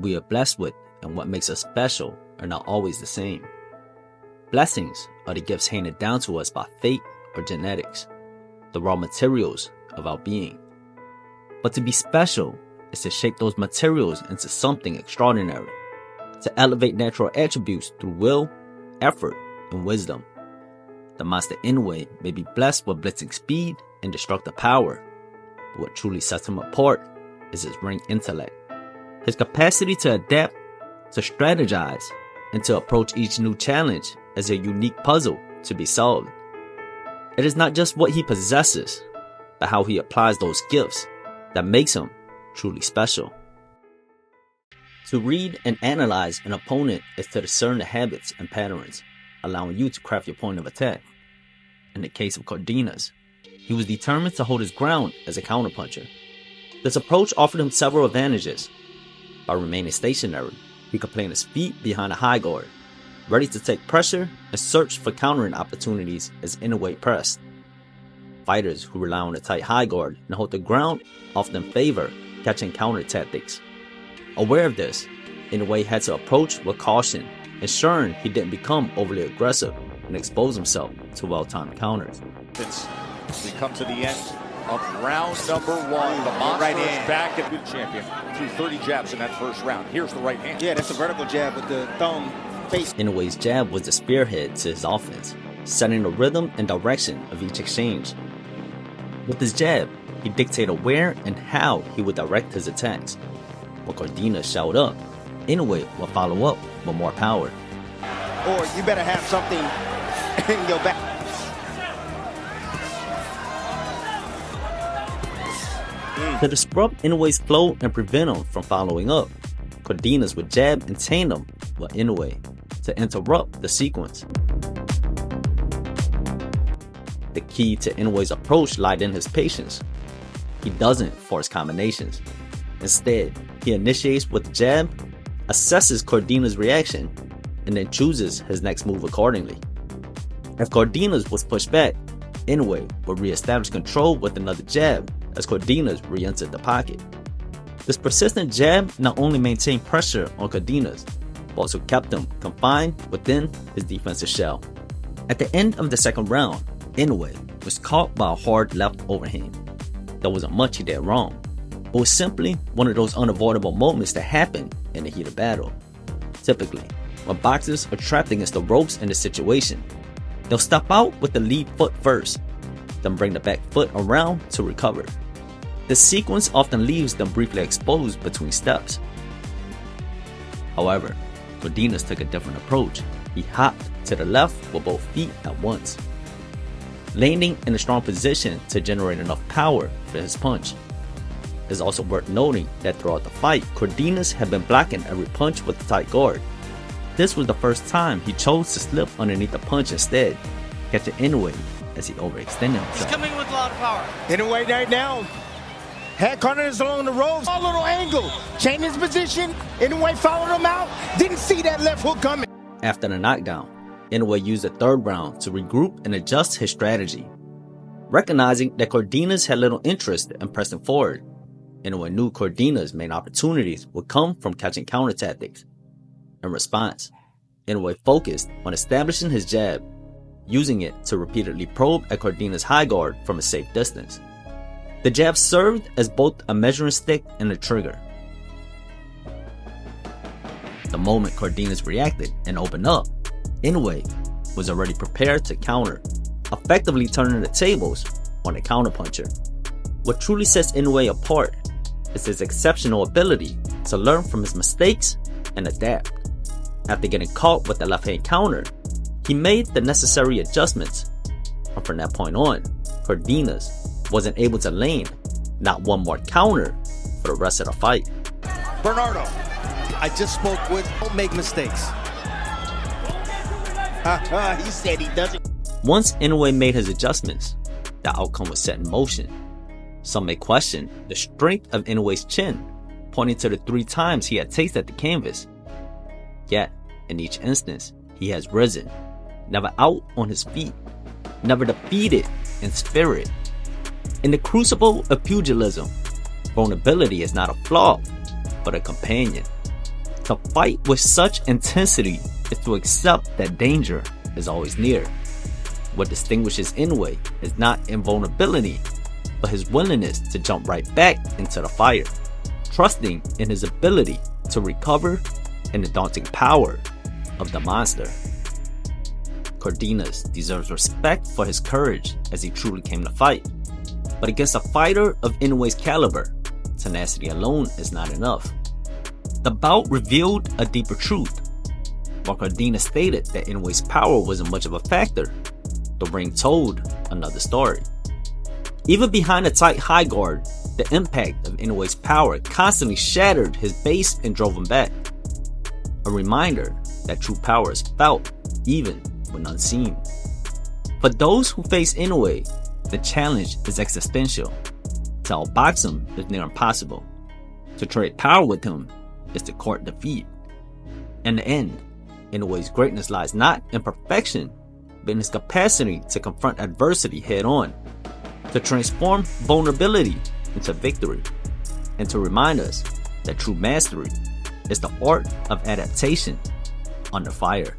What we are blessed with and what makes us special are not always the same. Blessings are the gifts handed down to us by fate or genetics, the raw materials of our being. But to be special is to shape those materials into something extraordinary, to elevate natural attributes through will, effort, and wisdom. The Master Inoue may be blessed with blitzing speed and destructive power, but what truly sets him apart is his ring intellect, his capacity to adapt, to strategize, and to approach each new challenge as a unique puzzle to be solved. It is not just what he possesses, but how he applies those gifts that makes him truly special. To read and analyze an opponent is to discern the habits and patterns, allowing you to craft your point of attack. In the case of Cardenas, he was determined to hold his ground as a counterpuncher. This approach offered him several advantages. By remaining stationary, he could plant his feet behind a high guard, ready to take pressure and search for countering opportunities as Inoue pressed. Fighters who rely on a tight high guard and hold the ground often favor catching counter tactics. Aware of this, Inoue had to approach with caution, ensuring he didn't become overly aggressive and expose himself to well-timed counters. We come to the end of round number one. The monster right is back and good champion threw 30 jabs in that first round. Here's the right hand. Yeah, that's a vertical jab with the thumb face. Inoue's jab was the spearhead to his offense, setting the rhythm and direction of each exchange. With his jab, he dictated where and how he would direct his attacks. When Cardenas showed up, Inoue would follow up with more power. Or you better have something and go back. To disrupt Inoue's flow and prevent him from following up, Cardenas would jab and tandem with Inoue to interrupt the sequence. The key to Inoue's approach lied in his patience. He doesn't force combinations. Instead, he initiates with the jab, assesses Cardenas' reaction, and then chooses his next move accordingly. If Cardenas was pushed back, Inoue would re-establish control with another jab as Cardenas re-entered the pocket. This persistent jab not only maintained pressure on Cardenas, but also kept him confined within his defensive shell. At the end of the second round, Inoue was caught by a hard left overhand. There wasn't much he did wrong. It was simply one of those unavoidable moments that happen in the heat of battle. Typically, when boxers are trapped against the ropes in this situation, they'll step out with the lead foot first, then bring the back foot around to recover. This sequence often leaves them briefly exposed between steps. However, Cardenas took a different approach. He hopped to the left with both feet at once, landing in a strong position to generate enough power for his punch. It's also worth noting that throughout the fight, Cardenas had been blocking every punch with a tight guard. This was the first time he chose to slip underneath the punch instead, catching Inoue as he overextended himself. He's coming with a lot of power. Inoue right now had Cardenas along the ropes, a little angle, changed his position. Inoue followed him out, didn't see that left hook coming. After the knockdown, Inoue used the third round to regroup and adjust his strategy. Recognizing that Cardenas had little interest in pressing forward, Inoue knew Cardenas' main opportunities would come from catching counter tactics. In response, Inoue focused on establishing his jab, using it to repeatedly probe at Cardenas' high guard from a safe distance. The jab served as both a measuring stick and a trigger. The moment Cardenas reacted and opened up, Inoue was already prepared to counter, effectively turning the tables on a counterpuncher. What truly sets Inoue apart is his exceptional ability to learn from his mistakes and adapt. After getting caught with the left-hand counter, he made the necessary adjustments, and from that point on, Cardenas wasn't able to land not one more counter for the rest of the fight. Bernardo, I just spoke with, don't make mistakes. He said he doesn't. Once Inoue made his adjustments, the outcome was set in motion. Some may question the strength of Inoue's chin, pointing to the 3 times he had tasted the canvas. Yet, in each instance, he has risen, never out on his feet, never defeated in spirit. In the crucible of pugilism, vulnerability is not a flaw, but a companion. To fight with such intensity is to accept that danger is always near. What distinguishes Inoue is not invulnerability, but his willingness to jump right back into the fire, trusting in his ability to recover and the daunting power of the monster. Cardenas deserves respect for his courage as he truly came to fight. But against a fighter of Inoue's caliber, tenacity alone is not enough. The bout revealed a deeper truth. While Cardenas stated that Inoue's power wasn't much of a factor, the ring told another story. Even behind a tight high guard, the impact of Inoue's power constantly shattered his base and drove him back. A reminder that true power is felt even when unseen. For those who face Inoue, the challenge is existential. To outbox him is near impossible. To trade power with him is to court defeat. In the end, Inoue's greatness lies not in perfection, but in his capacity to confront adversity head on, to transform vulnerability into victory, and to remind us that true mastery is the art of adaptation under fire.